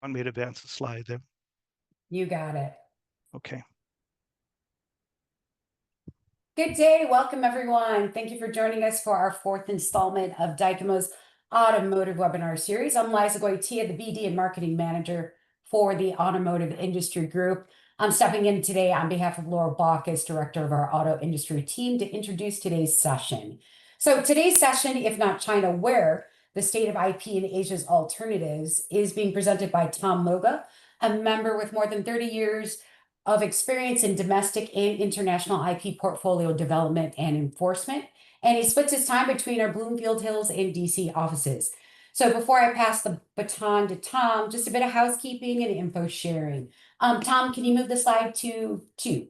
Want me to advance the slide there? You got it. Okay. Good day. Welcome, everyone. Thank you for joining us for our fourth installment of Dykema's Automotive Webinar Series. I'm Liza Goitia, the BD and Marketing Manager for the Automotive Industry Group. I'm stepping in today on behalf of Laura Bach as Director of our Auto Industry team to introduce today's session. So today's session, If Not China, Where? The State of IP in Asia's Alternatives, is being presented by Tom Moga, a member with more than 30 years of experience in domestic and international IP portfolio development and enforcement, and he splits his time between our Bloomfield Hills and DC offices. So before I pass the baton to Tom, just a bit of housekeeping and info sharing. Tom, can you move the slide to 2?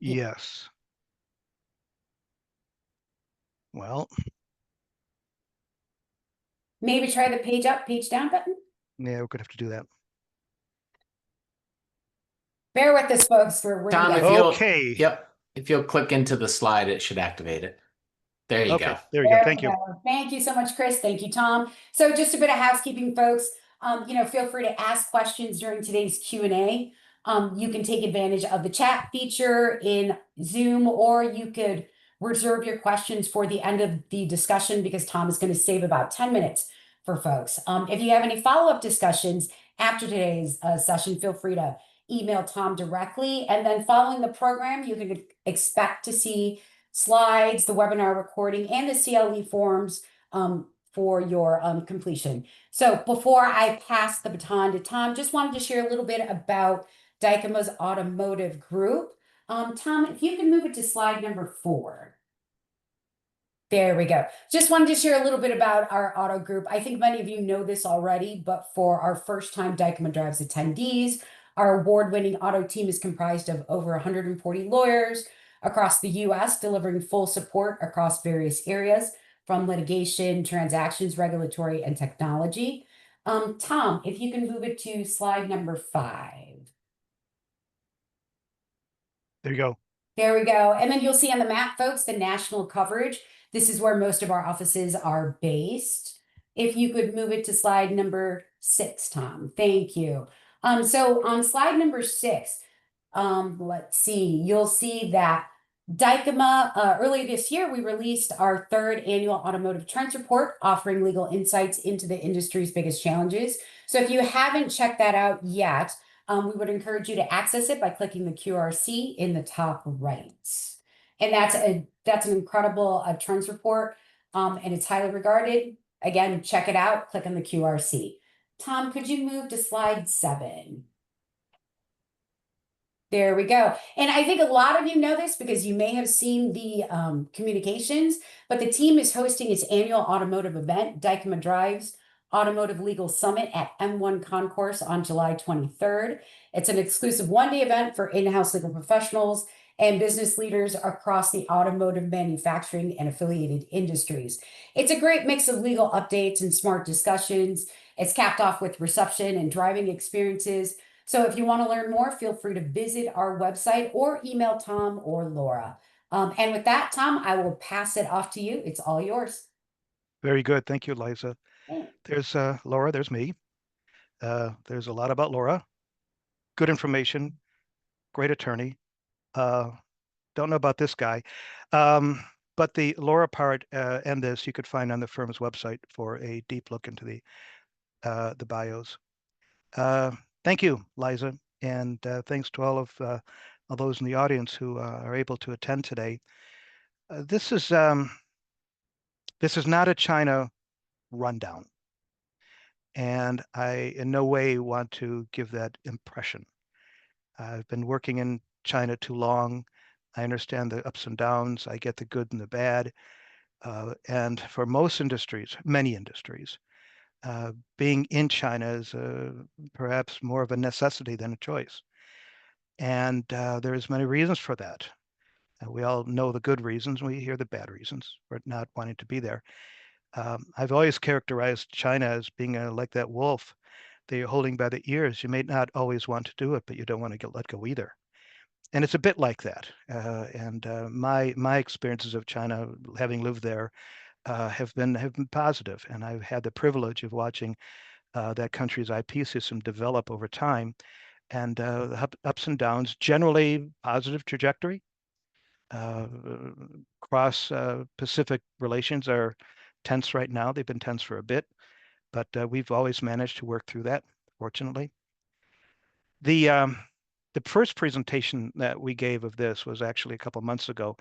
Yes. Well, Maybe try the page up, page down button. yeah, we're gonna have to do that. Bear with us, folks. We're Tom, if okay. if you'll click into the slide, it should activate it. There you go. There we go. Thank you. Thank you so much, Chris. Thank you, Tom. So just a bit of housekeeping, folks. Feel free to ask questions during today's Q&A. You can take advantage of the chat feature in Zoom, or you could reserve your questions for the end of the discussion because Tom is going to save about 10 minutes for folks. If you have any follow-up discussions after today's session, feel free to email Tom directly. And then following the program, you can expect to see slides, the webinar recording, and the CLE forms for your completion. So before I pass the baton to Tom, just wanted to share a little bit about Dykema's Automotive Group. Tom, if you can move it to slide number 4. There we go. Just wanted to share a little bit about our auto group. I think many of you know this already, but for our first-time Dykema Drives attendees, our award-winning auto team is comprised of over 140 lawyers across the U.S., delivering full support across various areas, from litigation, transactions, regulatory, and technology. Tom, if you can move it to slide number 5. There you go. There we go. And then you'll see on the map, folks, the national coverage. This is where most of our offices are based. If you could move it to slide number 6, Tom. Thank you. So on slide number 6, let's see, you'll see that Dykema, earlier this year, we released our 3rd annual Automotive Trends Report, offering legal insights into the industry's biggest challenges. So if you haven't checked that out yet, we would encourage you to access it by clicking the QRC in the top right. And that's an incredible trends report, and it's highly regarded. Again, check it out, click on the QRC. Tom, could you move to slide 7? There we go. And I think a lot of you know this because you may have seen the communications, but the team is hosting its annual automotive event, Dykema Drives Automotive Legal Summit at M1 Concourse on July 23rd. It's an exclusive one-day event for in-house legal professionals and business leaders across the automotive manufacturing and affiliated industries. It's a great mix of legal updates and smart discussions. It's capped off with reception and driving experiences. So if you want to learn more, feel free to visit our website or email Tom or Laura. And with that, Tom, I will pass it off to you. It's all yours. Very good. Thank you, Liza. Thanks. There's Laura. There's me. There's a lot about Laura. Good information. Great attorney. Don't know about this guy. But the Laura part and this you could find on the firm's website for a deep look into the bios. Thank you, Liza, and thanks to all those in the audience who are able to attend today. This is not a China rundown, and I in no way want to give that impression. I've been working in China too long. I understand the ups and downs. I get the good and the bad. And for most industries, many industries, being in China is perhaps more of a necessity than a choice. And there's many reasons for that. We all know the good reasons. We hear the bad reasons for not wanting to be there. I've always characterized China as being like that wolf that you're holding by the ears. You may not always want to do it, but you don't want to get let go either. And it's a bit like that. My experiences of China, having lived there, have been positive. And I've had the privilege of watching that country's IP system develop over time. And the ups and downs, generally positive trajectory. Uh, Cross Pacific relations are tense right now. They've been tense for a bit, but we've always managed to work through that, fortunately. The um, the first presentation that we gave of this was actually a couple of months ago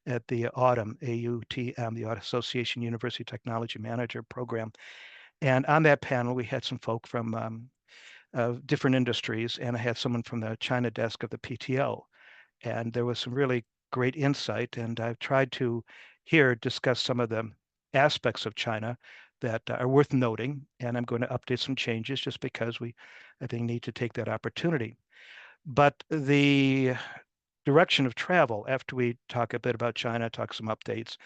at the Autumn, AUTM, the Association University Technology Manager Program. And on that panel, we had some folk from different industries, and I had someone from the China desk of the PTO. And there was some really great insight. And I've tried to here discuss some of the aspects of China that are worth noting. And I'm going to update some changes just because we, I think, need to take that opportunity. But the direction of travel after we talk a bit about China, talk some updates,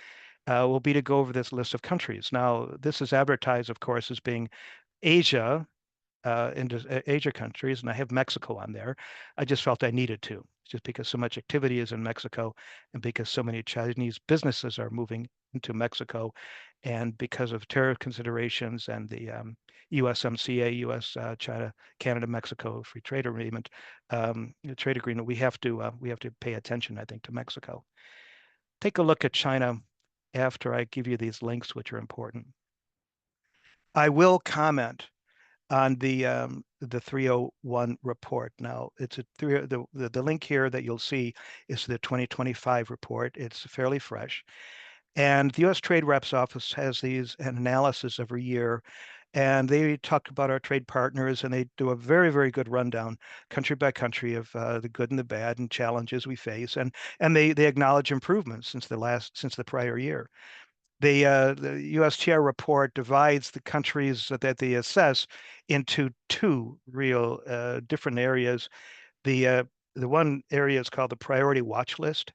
will be to go over this list of countries. Now, this is advertised, of course, as being Asia, into Asia countries, and I have Mexico on there. I just felt I needed to, just because so much activity is in Mexico, and because so many Chinese businesses are moving into Mexico, and because of tariff considerations and the USMCA, U.S. China Canada Mexico Free Trade Agreement, trade agreement, we have to pay attention, I think, to Mexico. Take a look at China after I give you these links, which are important. I will comment on the 301 report. Now, it's a the link here that you'll see is the 2025 report. It's fairly fresh. And the U.S. Trade Reps Office has these an analysis every year, and they talk about our trade partners, and they do a very, very good rundown, country by country, of the good and the bad and challenges we face, and they acknowledge improvements since the prior year. The USTR report divides the countries that they assess into two real different areas. The uh, the one area is called the priority watch list,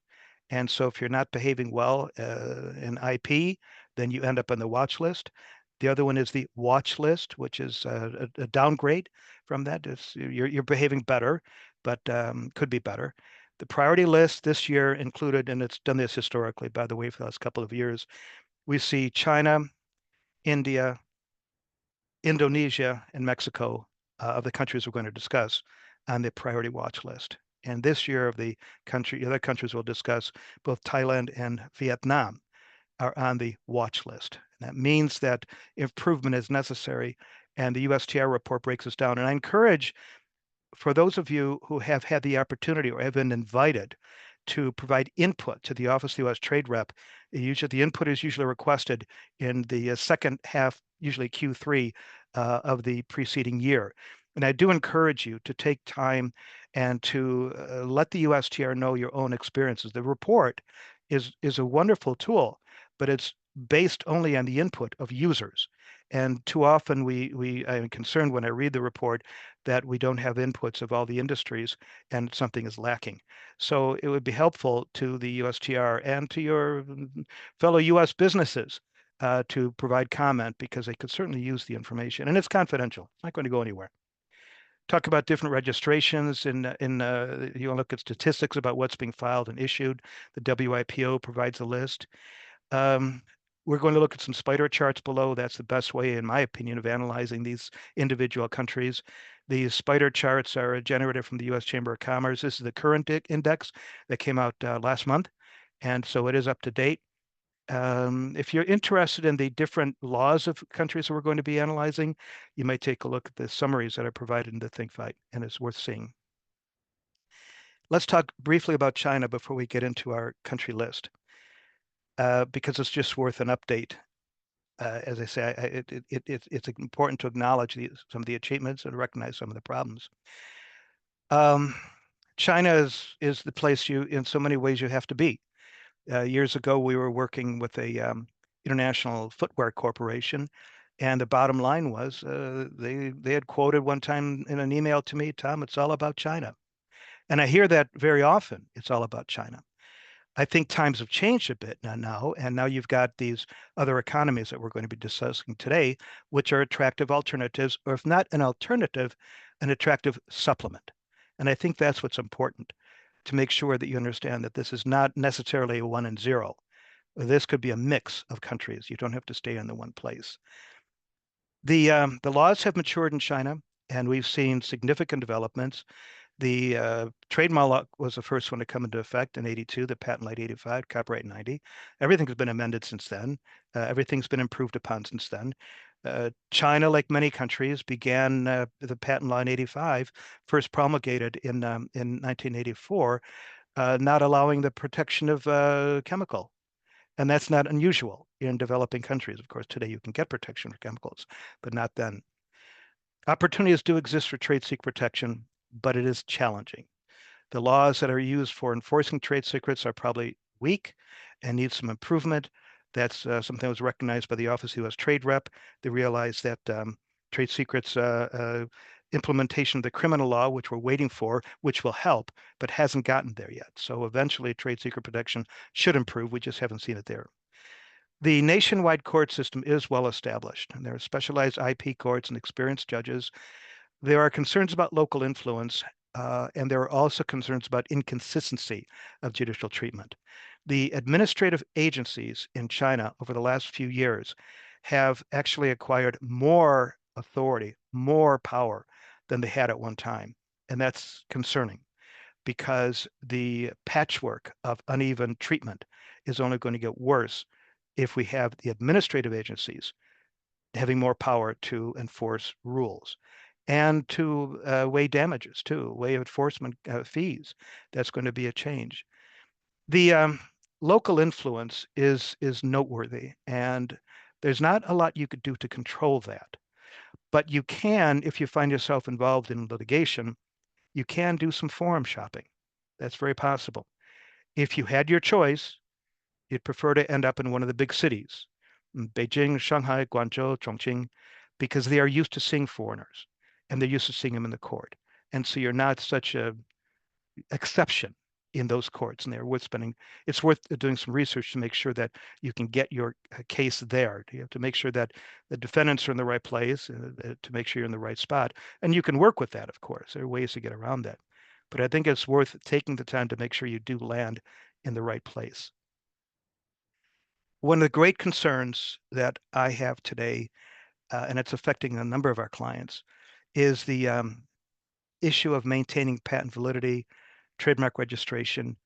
and so if you're not behaving well in IP, then you end up on the watch list. The other one is the watch list, which is a downgrade from that. You're behaving better, but could be better. The priority list this year included, and it's done this historically, by the way, for the last couple of years, we see China, India, Indonesia, and Mexico of the countries we're going to discuss on the priority watch list. And this year of the other countries we'll discuss, both Thailand and Vietnam are on the watch list. And that means that improvement is necessary. And the USTR report breaks this down. And I encourage, for those of you who have had the opportunity or have been invited to provide input to the Office of the U.S. Trade Rep, usually the input is usually requested in the second half, usually Q3 of the preceding year. And I do encourage you to take time and to let the USTR know your own experiences. The report is a wonderful tool, but it's based only on the input of users. And too often I'm concerned when I read the report that we don't have inputs of all the industries and something is lacking. So it would be helpful to the USTR and to your fellow US businesses to provide comment, because they could certainly use the information, and it's confidential. It's not going to go anywhere. Talk about different registrations you want to look at statistics about what's being filed and issued. The WIPO provides a list. Um, we're going to look at some spider charts below. That's the best way, in my opinion, of analyzing these individual countries. These spider charts are generated from the U.S. Chamber of Commerce. This is the current index that came out last month, and so it is up to date. If you're interested in the different laws of countries that we're going to be analyzing, you might take a look at the summaries that are provided in the ThinkFight, and it's worth seeing. Let's talk briefly about China before we get into our country list, because it's just worth an update. As I say, it's important to acknowledge some of the achievements and recognize some of the problems. China is the place in so many ways you have to be. Years ago, we were working with a international footwear corporation, and the bottom line was they had quoted one time in an email to me, Tom, it's all about China. And I hear that very often. It's all about China. I think times have changed a bit now, and now you've got these other economies that we're going to be discussing today, which are attractive alternatives, or if not an alternative, an attractive supplement. And I think that's what's important, to make sure that you understand that this is not necessarily a 1 and 0. This could be a mix of countries. You don't have to stay in the one place. The laws have matured in China, and we've seen significant developments. The trademark law was the first one to come into effect in 82, the patent law 85, copyright 90. Everything has been amended since then. Everything's been improved upon since then. China, like many countries, began the patent law in 85, first promulgated in 1984, not allowing the protection of chemical. And that's not unusual in developing countries. Of course, today you can get protection for chemicals, but not then. Opportunities do exist for trade secret protection, but it is challenging. The laws that are used for enforcing trade secrets are probably weak and need some improvement. That's something that was recognized by the Office of U.S. Trade Rep. They realized that trade secrets implementation of the criminal law, which we're waiting for, which will help, but hasn't gotten there yet. So eventually, trade secret protection should improve. We just haven't seen it there. The nationwide court system is well established, and there are specialized IP courts and experienced judges. There are concerns about local influence, and there are also concerns about inconsistency of judicial treatment. The administrative agencies in China over the last few years have actually acquired more authority, more power than they had at one time. And that's concerning because the patchwork of uneven treatment is only going to get worse if we have the administrative agencies having more power to enforce rules and to weigh damages too, weigh enforcement fees. That's going to be a change. The local influence is noteworthy, and there's not a lot you could do to control that. But you can, if you find yourself involved in litigation, you can do some forum shopping. That's very possible. If you had your choice, you'd prefer to end up in one of the big cities, Beijing, Shanghai, Guangzhou, Chongqing, because they are used to seeing foreigners and they're used to seeing them in the court. And so you're not such a exception in those courts, and they're worth spending. It's worth doing some research to make sure that you can get your case there. You have to make sure that the defendants are in the right place, to make sure you're in the right spot, and you can work with that. Of course, there are ways to get around that, but I think it's worth taking the time to make sure you do land in the right place. One of the great concerns that I have today, and it's affecting a number of our clients, is the issue of maintaining patent validity, trademark registration.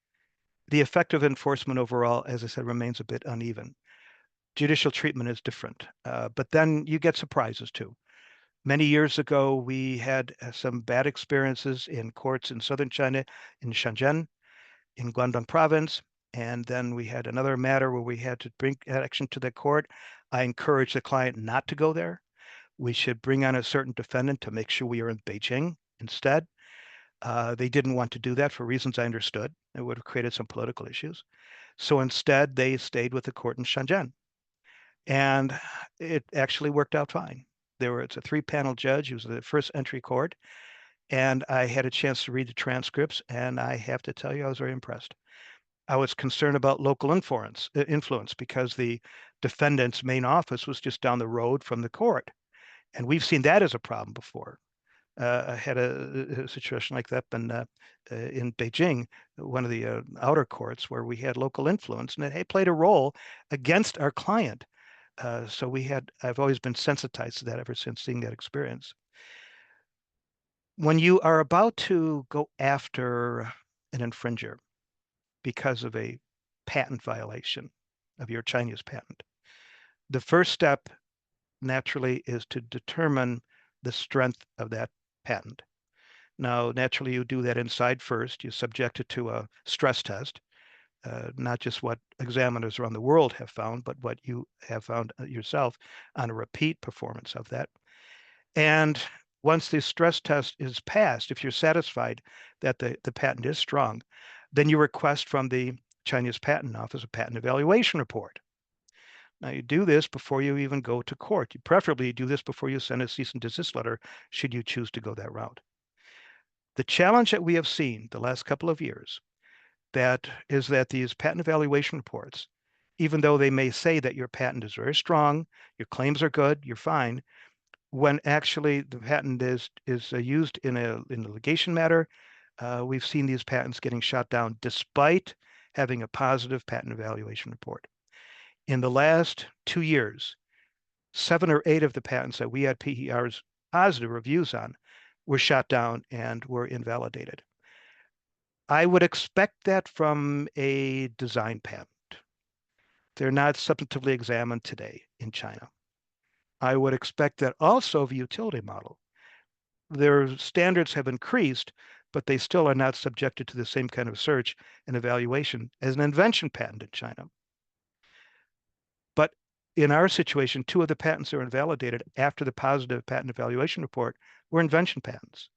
The effective enforcement overall, as I said, remains a bit uneven. Judicial treatment is different, but then you get surprises too. Many years ago, we had some bad experiences in courts in southern China, in Shenzhen, in Guangdong province. And then we had another matter where we had to bring action to the court. I encourage the client not to go there. We should bring on a certain defendant to make sure we are in Beijing instead. They didn't want to do that for reasons I understood. It would have created some political issues. So instead, they stayed with the court in Shenzhen. And it actually worked out fine. It's a three-panel judge. It was the first entry court. And I had a chance to read the transcripts. And I have to tell you, I was very impressed. I was concerned about local influence because the defendant's main office was just down the road from the court. And we've seen that as a problem before. I had a situation like that in Beijing, one of the outer courts, where we had local influence, and it played a role against our client. I've always been sensitized to that ever since seeing that experience. When you are about to go after an infringer because of a patent violation of your Chinese patent, the first step naturally is to determine the strength of that patent. Now, naturally, you do that inside first. You subject it to a stress test, not just what examiners around the world have found, but what you have found yourself on a repeat performance of that. And once the stress test is passed, if you're satisfied that the patent is strong, then you request from the Chinese Patent Office a patent evaluation report. Now, you do this before you even go to court. You preferably do this before you send a cease and desist letter, should you choose to go that route. The challenge that we have seen the last couple of years is that these patent evaluation reports, even though they may say that your patent is very strong, your claims are good, you're fine, when actually the patent is used in a litigation matter, we've seen these patents getting shot down despite having a positive patent evaluation report. In the last 2 years, 7 or 8 of the patents that we had PER's positive reviews on were shot down and were invalidated. I would expect that from a design patent. They're not substantively examined today in China. I would expect that also of a utility model. Their standards have increased, but they still are not subjected to the same kind of search and evaluation as an invention patent in China. But in our situation, 2 of the patents that were invalidated after the positive patent evaluation report were invention patents.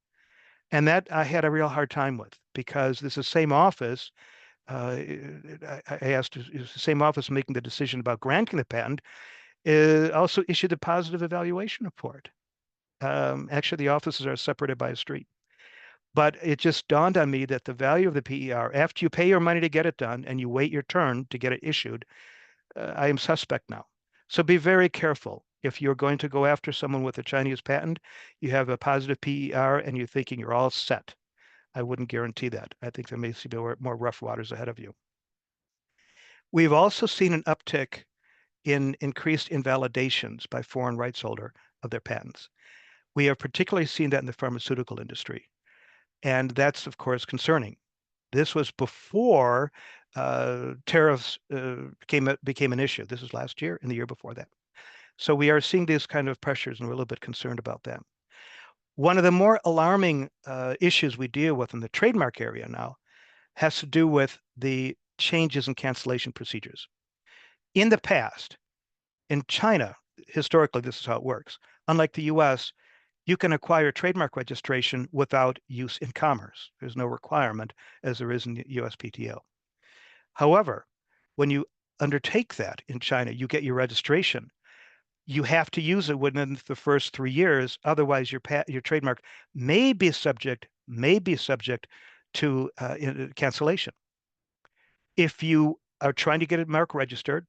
And that I had a real hard time with because this is the same office. I asked, is the same office making the decision about granting the patent also issued the positive evaluation report. Actually, the offices are separated by a street. But it just dawned on me that the value of the PER, after you pay your money to get it done and you wait your turn to get it issued, I am suspect now. So be very careful. If you're going to go after someone with a Chinese patent, you have a positive PER and you're thinking you're all set. I wouldn't guarantee that. I think there may be more rough waters ahead of you. We've also seen an uptick in increased invalidations by foreign rights holder of their patents. We have particularly seen that in the pharmaceutical industry. And that's, of course, concerning. This was before tariffs became an issue. This was last year and the year before that. So we are seeing these kind of pressures, and we're a little bit concerned about that. One of the more alarming issues we deal with in the trademark area now has to do with the changes in cancellation procedures. In the past, in China, historically, this is how it works. Unlike the US, you can acquire trademark registration without use in commerce. There's no requirement as there is in the USPTO. However, when you undertake that in China, you get your registration. You have to use it within the first 3 years. Otherwise, your trademark may be subject to cancellation. If you are trying to get a mark registered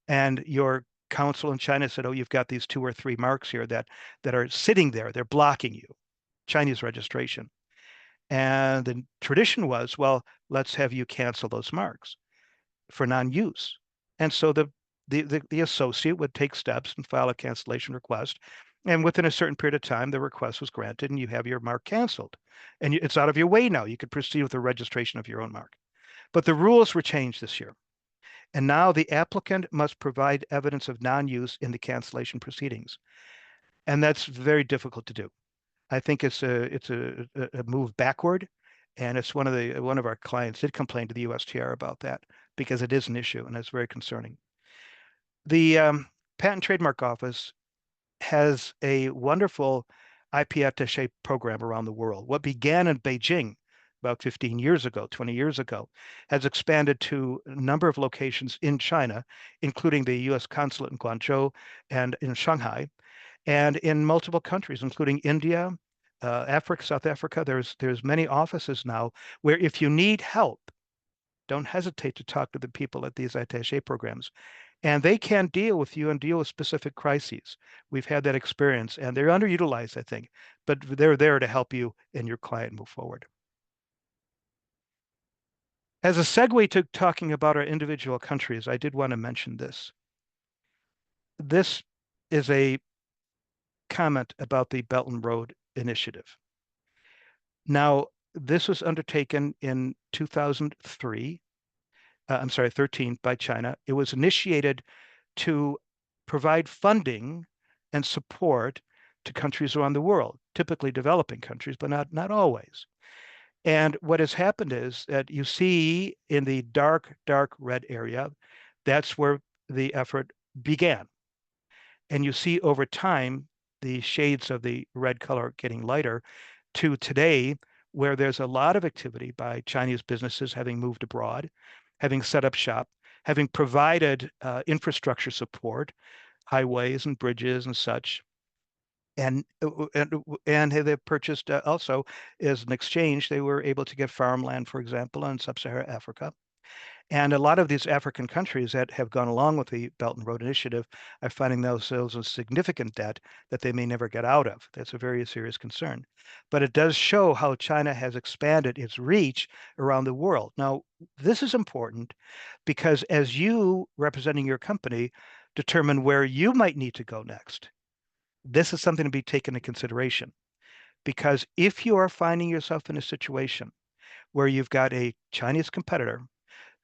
and your counsel in China said, oh, you've got these 2 or 3 marks here that are sitting there, they're blocking you, Chinese registration. And the tradition was, well, let's have you cancel those marks for non-use. And so the associate would take steps and file a cancellation request. And within a certain period of time, the request was granted and you have your mark canceled. And it's out of your way now. You could proceed with the registration of your own mark. But the rules were changed this year. And now the applicant must provide evidence of non-use in the cancellation proceedings. And that's very difficult to do. I think it's a move backward. And it's one of our clients did complain to the USTR about that because it is an issue and it's very concerning. The Patent Trademark Office has a wonderful IP attaché program around the world. What began in Beijing about 15 years ago, 20 years ago, has expanded to a number of locations in China, including the US consulate in Guangzhou and in Shanghai, and in multiple countries, including India, Africa, South Africa. There's many offices now where if you need help, don't hesitate to talk to the people at these attaché programs. And they can deal with you and deal with specific crises. We've had that experience, and they're underutilized, I think, but they're there to help you and your client move forward. As a segue to talking about our individual countries, I did want to mention this. This is a comment about the Belt and Road Initiative. Now, this was undertaken in 2003, 13 by China. It was initiated to provide funding and support to countries around the world, typically developing countries, but not always. And what has happened is that you see in the dark red area, that's where the effort began. And you see over time, the shades of the red color getting lighter to today, where there's a lot of activity by Chinese businesses having moved abroad, having set up shop, having provided infrastructure support, highways and bridges and such. And they purchased also as an exchange, they were able to get farmland, for example, in sub-Saharan Africa. And a lot of these African countries that have gone along with the Belt and Road Initiative are finding themselves in significant debt that they may never get out of. That's a very serious concern. But it does show how China has expanded its reach around the world. Now, this is important because as you representing your company determine where you might need to go next. This is something to be taken into consideration because if you are finding yourself in a situation where you've got a Chinese competitor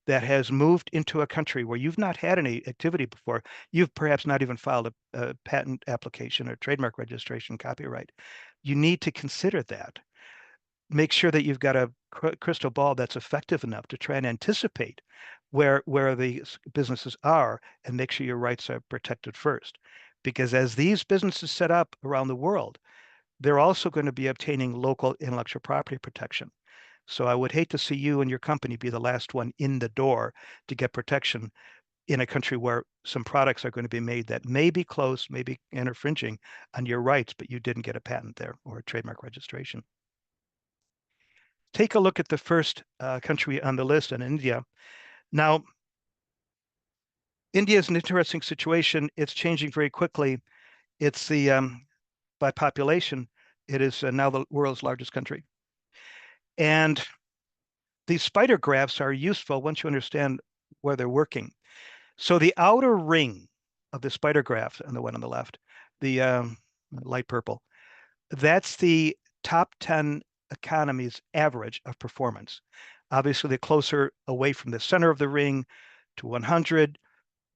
that has moved into a country where you've not had any activity before, you've perhaps not even filed a patent application or trademark registration, copyright, you need to consider that. Make sure that you've got a crystal ball that's effective enough to try and anticipate where these businesses are and make sure your rights are protected first. Because as these businesses set up around the world, they're also going to be obtaining local intellectual property protection. So I would hate to see you and your company be the last one in the door to get protection in a country where some products are going to be made that may be close, maybe infringing on your rights, but you didn't get a patent there or a trademark registration. Take a look at the first country on the list in India. Now, India is an interesting situation. It's changing very quickly. It's by population, it is now the world's largest country. And these spider graphs are useful once you understand where they're working. So the outer ring of the spider graph, and the one on the left, the light purple, that's the top 10 economies average of performance. Obviously, the closer away from the center of the ring to 100,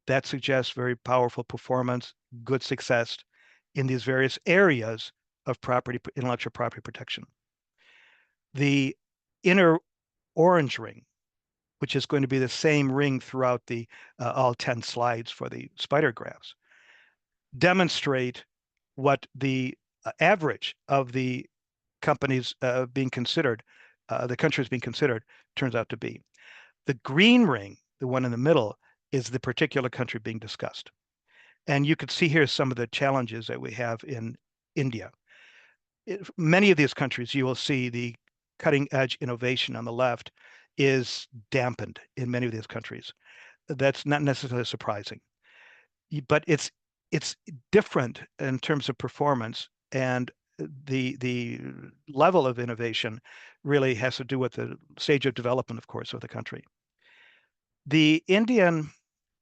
that suggests very powerful performance, good success in these various areas of intellectual property protection. The inner orange ring, which is going to be the same ring throughout the all 10 slides for the spider graphs, demonstrate what the average of the companies being considered, the countries being considered, turns out to be. The green ring, the one in the middle, is the particular country being discussed. And you could see here some of the challenges that we have in India. Many of these countries, you will see the cutting edge innovation on the left is dampened in many of these countries. That's not necessarily surprising, but it's different in terms of performance, and the level of innovation really has to do with the stage of development, of course, of the country. The Indian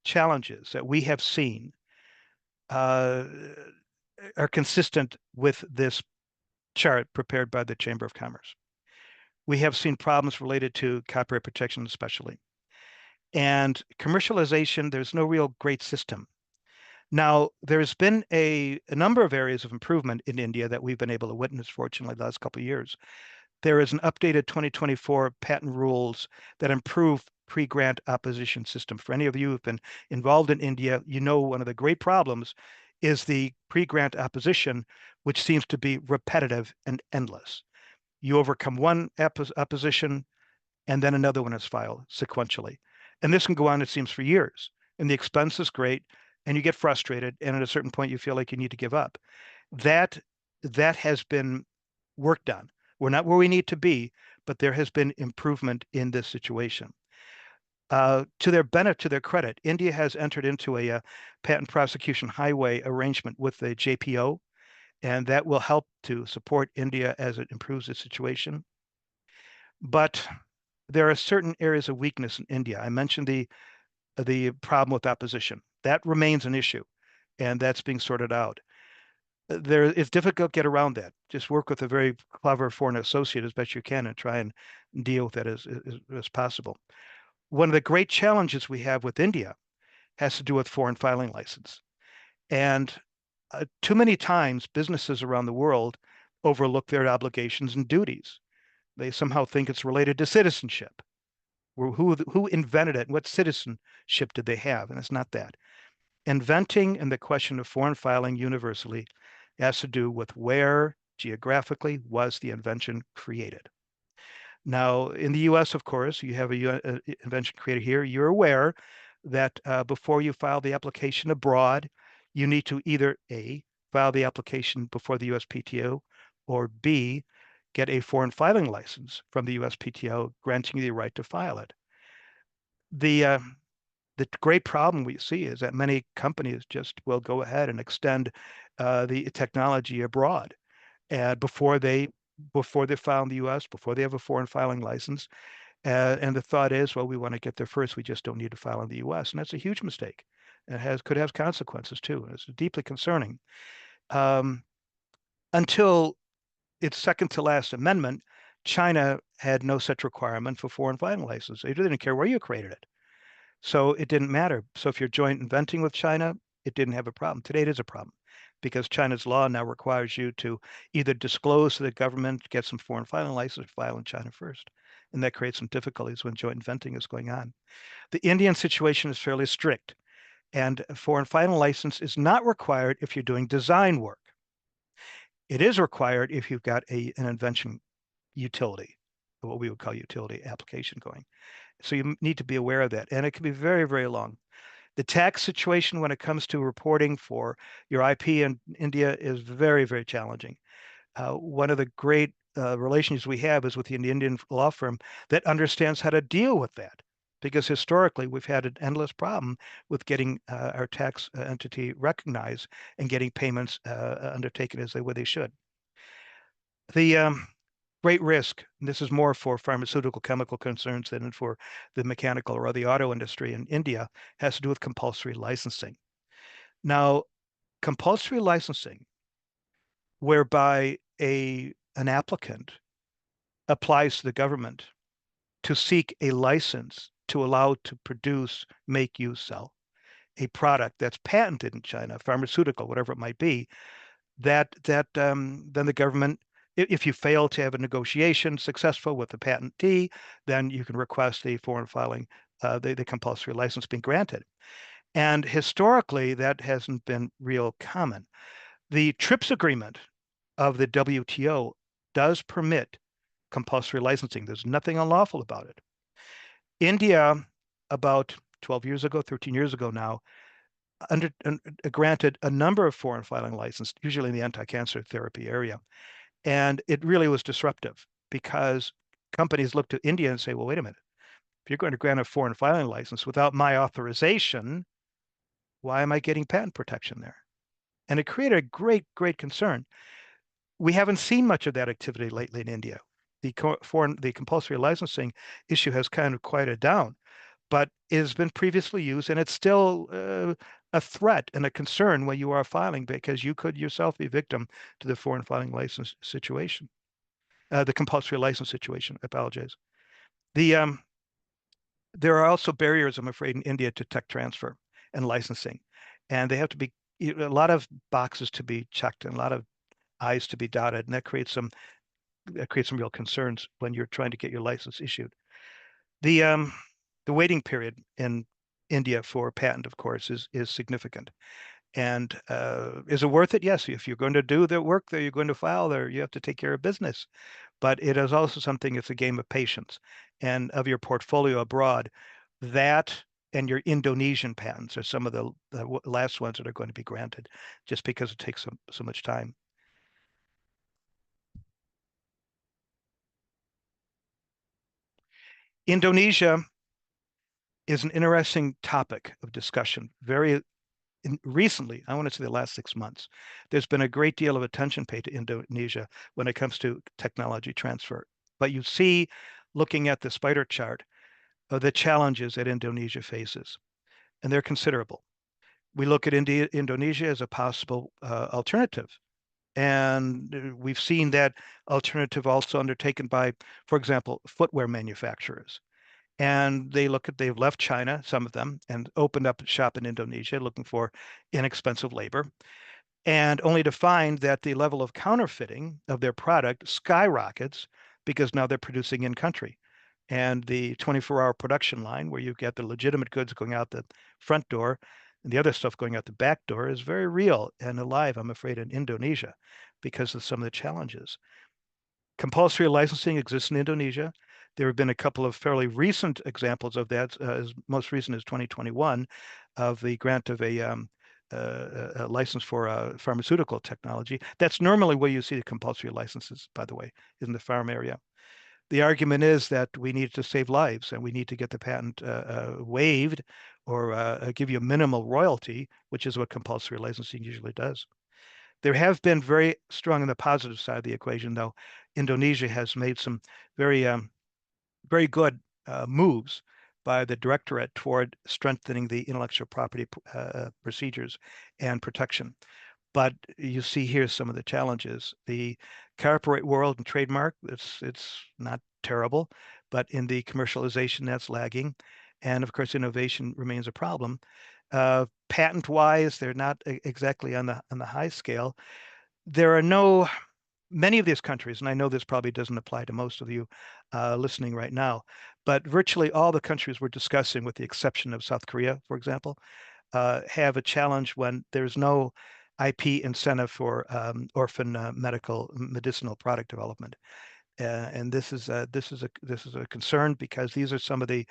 challenges that we have seen are consistent with this chart prepared by the Chamber of Commerce. We have seen problems related to copyright protection, especially. And commercialization, there's no real great system. Now, there's been a number of areas of improvement in India that we've been able to witness, fortunately, the last couple of years. There is an updated 2024 patent rules that improve pre-grant opposition system. For any of you who've been involved in India, you know one of the great problems is the pre-grant opposition, which seems to be repetitive and endless. You overcome one opposition, and then another one is filed sequentially. And this can go on, it seems, for years. And the expense is great, and you get frustrated, and at a certain point, you feel like you need to give up. That has been worked on. We're not where we need to be, but there has been improvement in this situation. To their benefit, to their credit, India has entered into a patent prosecution highway arrangement with the JPO, and that will help to support India as it improves its situation. But there are certain areas of weakness in India. I mentioned the problem with opposition. That remains an issue, and that's being sorted out. It's difficult to get around that. Just work with a very clever foreign associate as best you can and try and deal with that as possible. One of the great challenges we have with India has to do with foreign filing license. And too many times, businesses around the world overlook their obligations and duties. They somehow think it's related to citizenship. Who invented it and what citizenship did they have? And it's not that. Inventing and the question of foreign filing universally has to do with where geographically was the invention created. Now, in the US, of course, you have a invention created here. You're aware that before you file the application abroad, you need to either A, file the application before the USPTO, or B, get a foreign filing license from the USPTO granting you the right to file it. The great problem we see is that many companies just will go ahead and extend the technology abroad before they file in the U.S., before they have a foreign filing license. And the thought is, well, we want to get there first. We just don't need to file in the U.S. And that's a huge mistake. It could have consequences too. It's deeply concerning. Um, until its second to last amendment, China had no such requirement for foreign filing license. They didn't care where you created it. So it didn't matter. So if you're joint inventing with China, it didn't have a problem. Today it is a problem because China's law now requires you to either disclose to the government, get some foreign filing license, file in China first. And that creates some difficulties when joint inventing is going on. The Indian situation is fairly strict, and a foreign filing license is not required if you're doing design work. It is required if you've got an invention utility, what we would call utility application going. So you need to be aware of that. And it can be very, very long. The tax situation when it comes to reporting for your IP in India is very, very challenging. One of the great relations we have is with the Indian law firm that understands how to deal with that. Because historically, we've had an endless problem with getting our tax entity recognized and getting payments undertaken as the way they should. The great risk, and this is more for pharmaceutical chemical concerns than for the mechanical or the auto industry in India, has to do with compulsory licensing. Now, compulsory licensing, whereby an applicant applies to the government to seek a license to allow to produce, make, use, sell a product that's patented in China, pharmaceutical, whatever it might be, then the government, if you fail to have a negotiation successful with the patentee, then you can request a foreign filing, the compulsory license being granted. And historically, that hasn't been real common. The TRIPS agreement of the WTO does permit compulsory licensing. There's nothing unlawful about it. India, about 12 years ago, 13 years ago now, granted a number of foreign filing licenses, usually in the anti-cancer therapy area. And it really was disruptive because companies look to India and say, well, wait a minute, if you're going to grant a foreign filing license without my authorization, why am I getting patent protection there? And it created a great, great concern. We haven't seen much of that activity lately in India. The compulsory licensing issue has kind of quieted down, but it has been previously used, and it's still a threat and a concern when you are filing because you could yourself be victim to the foreign filing license situation, the compulsory license situation. I apologize. There are also barriers, I'm afraid, in India to tech transfer and licensing, and they have to be a lot of boxes to be checked and a lot of I's to be dotted, and that creates some real concerns when you're trying to get your license issued. The um, the waiting period in India for patent, of course, is significant. And is it worth it? Yes. If you're going to do the work there, you're going to file there, you have to take care of business. But it is also something, it's a game of patience. And of your portfolio abroad, that and your Indonesian patents are some of the last ones that are going to be granted just because it takes so much time. Indonesia is an interesting topic of discussion. Recently, I want to say the last 6 months, there's been a great deal of attention paid to Indonesia when it comes to technology transfer. But you see, looking at the spider chart, the challenges that Indonesia faces, and they're considerable. We look at Indonesia as a possible alternative. And we've seen that alternative also undertaken by, for example, footwear manufacturers. And they've left China, some of them, and opened up shop in Indonesia looking for inexpensive labor, and only to find that the level of counterfeiting of their product skyrockets because now they're producing in country. And the 24-hour production line, where you get the legitimate goods going out the front door and the other stuff going out the back door, is very real and alive, I'm afraid, in Indonesia because of some of the challenges. Compulsory licensing exists in Indonesia. There have been a couple of fairly recent examples of that, as most recent as 2021, of the grant of a license for pharmaceutical technology. That's normally where you see the compulsory licenses, by the way, in the farm area. The argument is that we need to save lives and we need to get the patent waived or give you a minimal royalty, which is what compulsory licensing usually does. There have been very strong on the positive side of the equation, though. Indonesia has made some very, very good moves by the Directorate toward strengthening the intellectual property procedures and protection. But you see here some of the challenges. The copyright world and trademark, it's not terrible, but in the commercialization, that's lagging. And of course, innovation remains a problem. Patent-wise, they're not exactly on the high scale. There are no many of these countries, and I know this probably doesn't apply to most of you listening right now, but virtually all the countries we're discussing, with the exception of South Korea, for example, have a challenge when there's no IP incentive for orphan medicinal product development. And this is a concern because these are some of the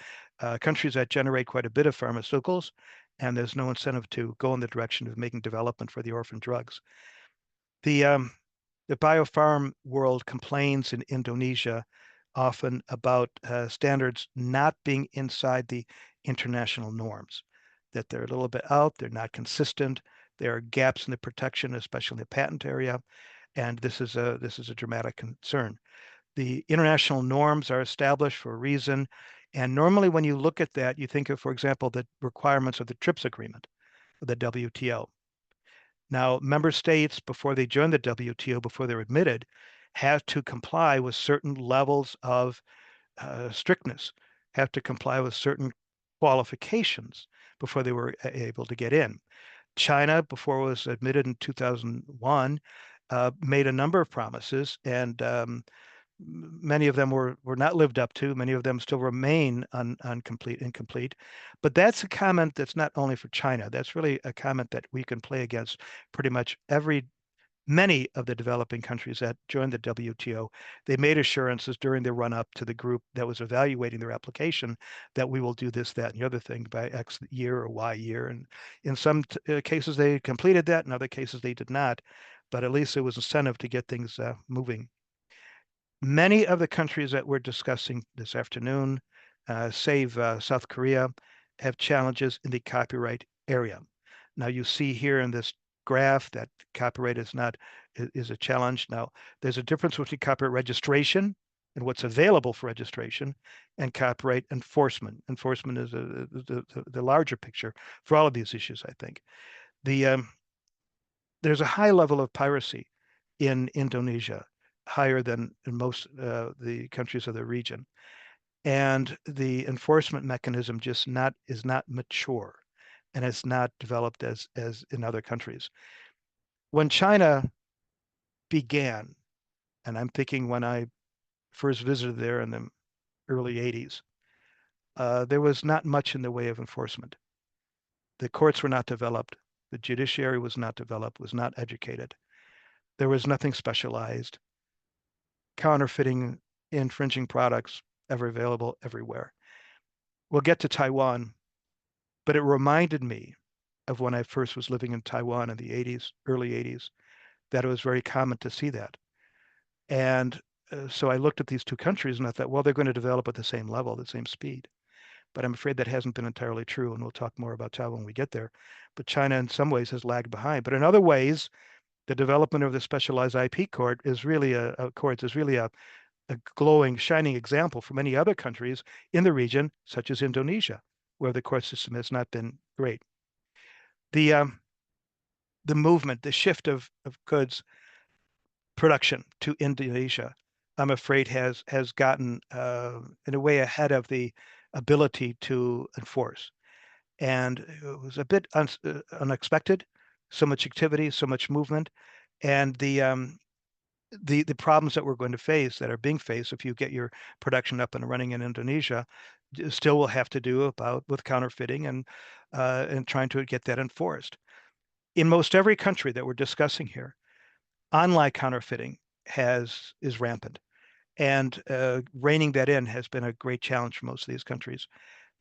countries that generate quite a bit of pharmaceuticals, and there's no incentive to go in the direction of making development for the orphan drugs. The biopharm world complains in Indonesia often about standards not being inside the international norms, that they're a little bit out, they're not consistent, there are gaps in the protection, especially in the patent area, and this is a dramatic concern. The international norms are established for a reason, and normally when you look at that, you think of, for example, the requirements of the TRIPS agreement, the WTO. Now, member states, before they join the WTO, before they're admitted, have to comply with certain levels of strictness, have to comply with certain qualifications before they were able to get in. China, before it was admitted in 2001, made a number of promises, and many of them were not lived up to. Many of them still remain incomplete. But that's a comment that's not only for China. That's really a comment that we can play against pretty much many of the developing countries that joined the WTO. They made assurances during the run up to the group that was evaluating their application that we will do this, that, and the other thing by X year or Y year. And in some cases, they completed that. In other cases, they did not. But at least there was incentive to get things moving. Many of the countries that we're discussing this afternoon, save South Korea, have challenges in the copyright area. Now you see here in this graph that copyright is a challenge. Now there's a difference between copyright registration and what's available for registration and copyright enforcement. Enforcement is the larger picture for all of these issues, I think. There's a high level of piracy in Indonesia, higher than in most the countries of the region. And the enforcement mechanism is not mature and it's not developed as in other countries. When China began, and I'm thinking when I first visited there in the early 80s, there was not much in the way of enforcement. The courts were not developed. The judiciary was not developed, was not educated. There was nothing specialized. Counterfeiting, infringing products ever available everywhere. We'll get to Taiwan, but it reminded me of when I first was living in Taiwan in the 80s, early 80s, that it was very common to see that. And so I looked at these two countries and I thought, well, they're going to develop at the same level, the same speed. But I'm afraid that hasn't been entirely true, and we'll talk more about Taiwan when we get there. But China, in some ways, has lagged behind. But in other ways, the development of the specialized IP court is really a glowing, shining example for many other countries in the region, such as Indonesia, where the court system has not been great. The movement, the shift of goods production to Indonesia, I'm afraid has gotten in a way ahead of the ability to enforce. And it was a bit unexpected, so much activity, so much movement, and the problems that we're going to face, that are being faced if you get your production up and running in Indonesia, still will have to do with counterfeiting and trying to get that enforced. In most every country that we're discussing here, online counterfeiting is rampant, and reining that in has been a great challenge for most of these countries.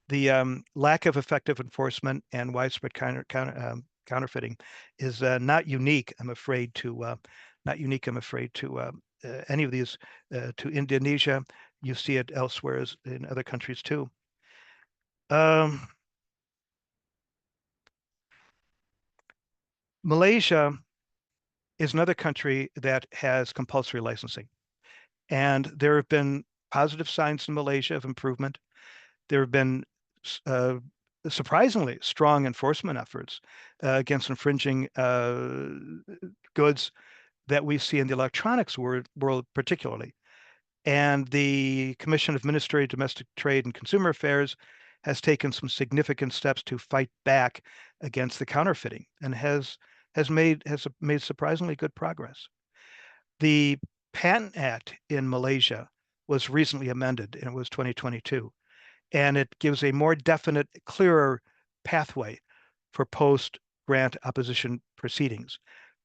The lack of effective enforcement and widespread counterfeiting is not unique, I'm afraid, to any of these, to Indonesia. You see it elsewhere as in other countries too. Malaysia is another country that has compulsory licensing, and there have been positive signs in Malaysia of improvement. There have been surprisingly strong enforcement efforts against infringing goods that we see in the electronics world particularly. And the Commission of Administrative Domestic Trade and Consumer Affairs has taken some significant steps to fight back against the counterfeiting and has made surprisingly good progress. The Patent Act in Malaysia was recently amended, and it was 2022, and it gives a more definite, clearer pathway for post-grant opposition proceedings,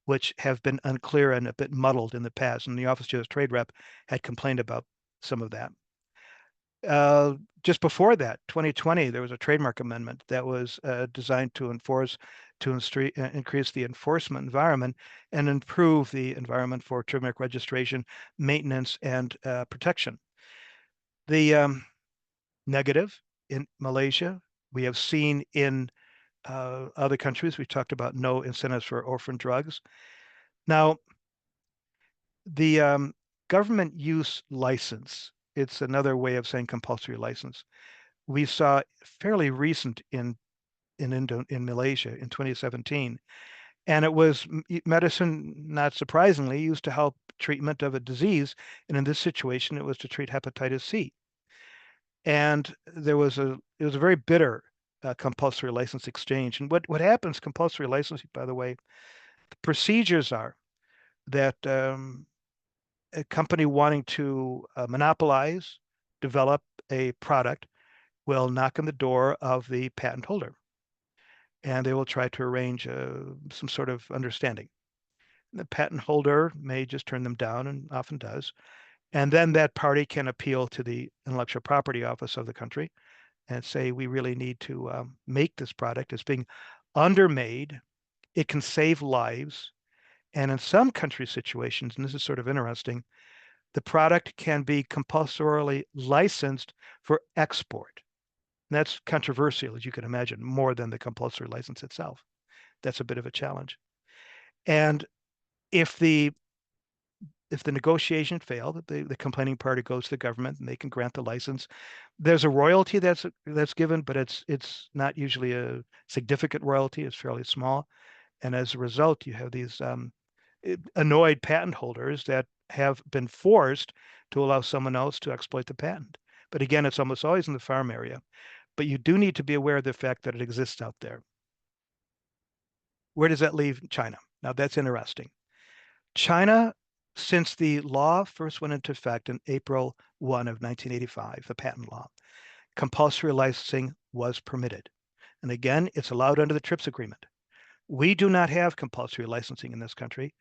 which have been unclear and a bit muddled in the past. And the Office of U.S. Trade Rep had complained about some of that. Just before that, 2020, there was a trademark amendment that was designed to increase the enforcement environment and improve the environment for trademark registration, maintenance, and protection. The negative in Malaysia, we have seen in other countries. We talked about no incentives for orphan drugs. Now, the government use license, it's another way of saying compulsory license. We saw fairly recent in Malaysia in 2017, and it was medicine, not surprisingly, used to help treatment of a disease, and in this situation, it was to treat hepatitis C. And it was a very bitter compulsory license exchange. And what happens, compulsory licensing, by the way, the procedures are that a company wanting to monopolize, develop a product will knock on the door of the patent holder, and they will try to arrange some sort of understanding. The patent holder may just turn them down, and often does. And then that party can appeal to the intellectual property office of the country and say, we really need to make this product. It's being undermade. It can save lives. And in some country situations, and this is sort of interesting, the product can be compulsorily licensed for export. And that's controversial, as you can imagine, more than the compulsory license itself. That's a bit of a challenge. And if the negotiation failed, the complaining party goes to the government and they can grant the license. There's a royalty that's given, but it's not usually a significant royalty. It's fairly small. And as a result, you have these annoyed patent holders that have been forced to allow someone else to exploit the patent. But again, it's almost always in the farm area. But you do need to be aware of the fact that it exists out there. Where does that leave China? Now, that's interesting. China, since the law first went into effect in April 1 of 1985, the patent law, compulsory licensing was permitted. And again, it's allowed under the TRIPS agreement. We do not have compulsory licensing in this country.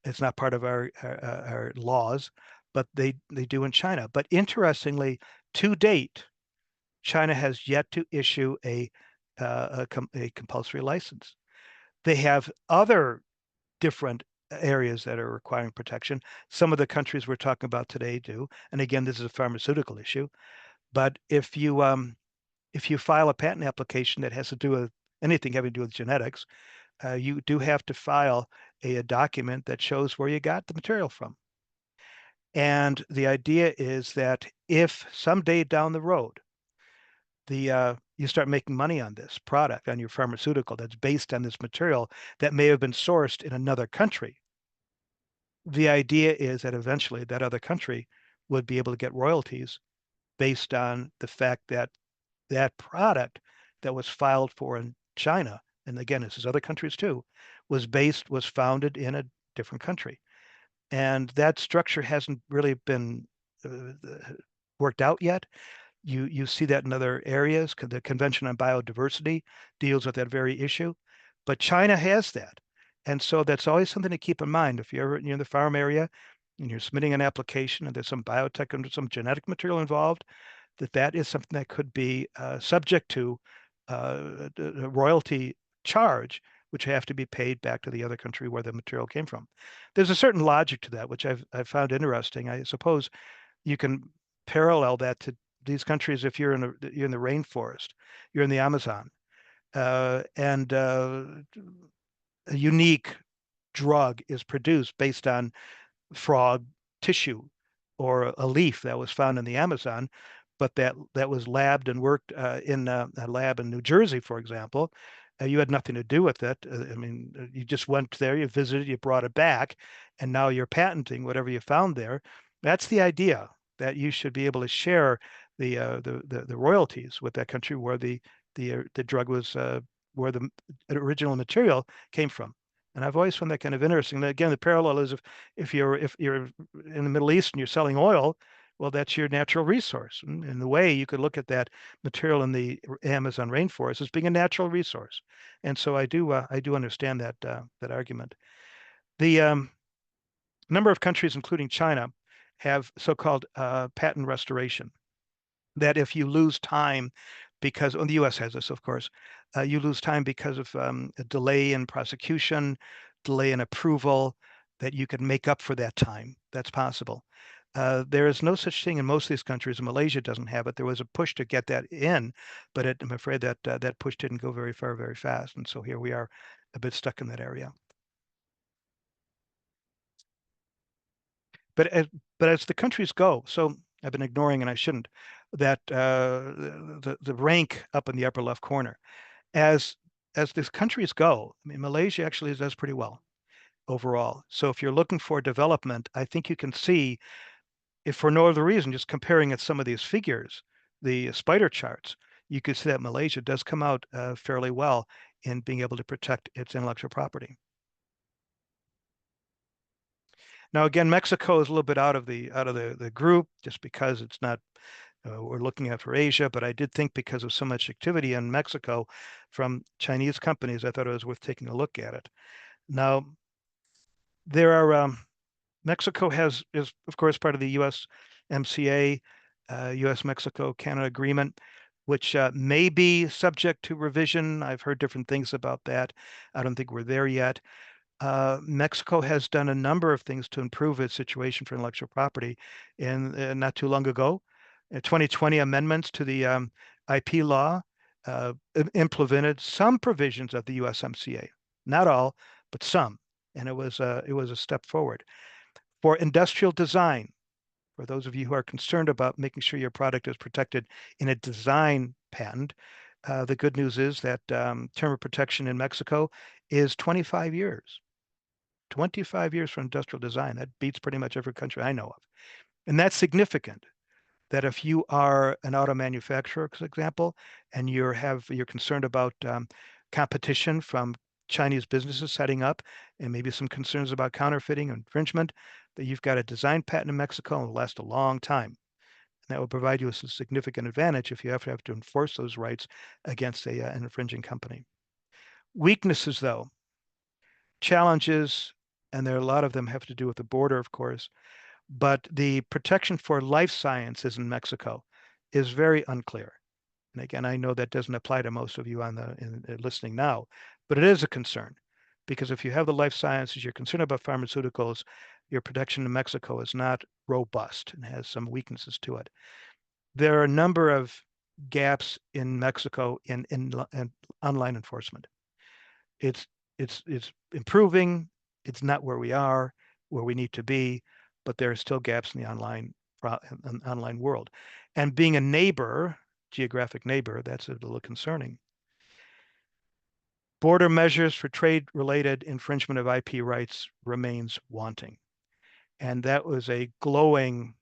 It's not part of our laws, but they do in China. But interestingly, to date, China has yet to issue a compulsory license. They have other different areas that are requiring protection. Some of the countries we're talking about today do. And again, this is a pharmaceutical issue. But if you file a patent application that has to do with anything having to do with genetics, you do have to file a document that shows where you got the material from. And the idea is that if someday down the road, you start making money on this product, on your pharmaceutical that's based on this material that may have been sourced in another country, the idea is that eventually that other country would be able to get royalties based on the fact that that product that was filed for in China, and again, this is other countries too, was founded in a different country. And that structure hasn't really been worked out yet. You see that in other areas. The Convention on Biodiversity deals with that very issue, but China has that. And so that's always something to keep in mind. If you're in the farm area and you're submitting an application and there's some biotech and some genetic material involved, that is something that could be subject to a royalty charge, which have to be paid back to the other country where the material came from. There's a certain logic to that, which I've found interesting. I suppose you can parallel that to these countries. If you're in the rainforest, you're in the Amazon, and a unique drug is produced based on frog tissue or a leaf that was found in the Amazon, but that was labbed and worked in a lab in New Jersey, for example. You had nothing to do with it. I mean, you just went there, you visited, you brought it back, and now you're patenting whatever you found there. That's the idea, that you should be able to share the royalties with that country where the drug was where the original material came from. And I've always found that kind of interesting. Again, the parallel is if you're in the Middle East and you're selling oil, well, that's your natural resource. And in the way you could look at that material in the Amazon rainforest as being a natural resource. And so I do understand that argument. The number of countries, including China, have so-called patent restoration. That if you lose time because, well, the U.S. has this, of course, you lose time because of a delay in prosecution, delay in approval, that you can make up for that time. That's possible. There is no such thing in most of these countries, and Malaysia doesn't have it. There was a push to get that in, but I'm afraid that that push didn't go very far, very fast. And so here we are a bit stuck in that area. But as the countries go, so I've been ignoring, and I shouldn't, that the rank up in the upper left corner. As these countries go, I mean, Malaysia actually does pretty well overall. So if you're looking for development, I think you can see, if for no other reason, just comparing at some of these figures, the spider charts, you could see that Malaysia does come out fairly well in being able to protect its intellectual property. Now, again, Mexico is a little bit out of the group just because it's not we're looking at for Asia, but I did think because of so much activity in Mexico from Chinese companies, I thought it was worth taking a look at it. Now, there are Mexico is of course part of the USMCA, U.S.-Mexico-Canada agreement, which may be subject to revision. I've heard different things about that. I don't think we're there yet. Mexico has done a number of things to improve its situation for intellectual property. And not too long ago, 2020 amendments to the IP law implemented some provisions of the USMCA, not all, but some, and it was a step forward. For industrial design, for those of you who are concerned about making sure your product is protected in a design patent, the good news is that term of protection in Mexico is 25 years. 25 years for industrial design. That beats pretty much every country I know of. And that's significant, that if you are an auto manufacturer, for example, and you're concerned about competition from Chinese businesses setting up, and maybe some concerns about counterfeiting and infringement, that you've got a design patent in Mexico and will last a long time. And that will provide you with a significant advantage if you have to enforce those rights against an infringing company. Weaknesses, though, challenges, and there are a lot of them have to do with the border, of course, but the protection for life sciences in Mexico is very unclear. And again, I know that doesn't apply to most of you listening now, but it is a concern, because if you have the life sciences, you're concerned about pharmaceuticals, your protection in Mexico is not robust and has some weaknesses to it. There are a number of gaps in Mexico in online enforcement. It's improving. It's not where we need to be, but there are still gaps in the online world. And being a neighbor, geographic neighbor, that's a little concerning. Border measures for trade-related infringement of IP rights remains wanting. And that was a glowing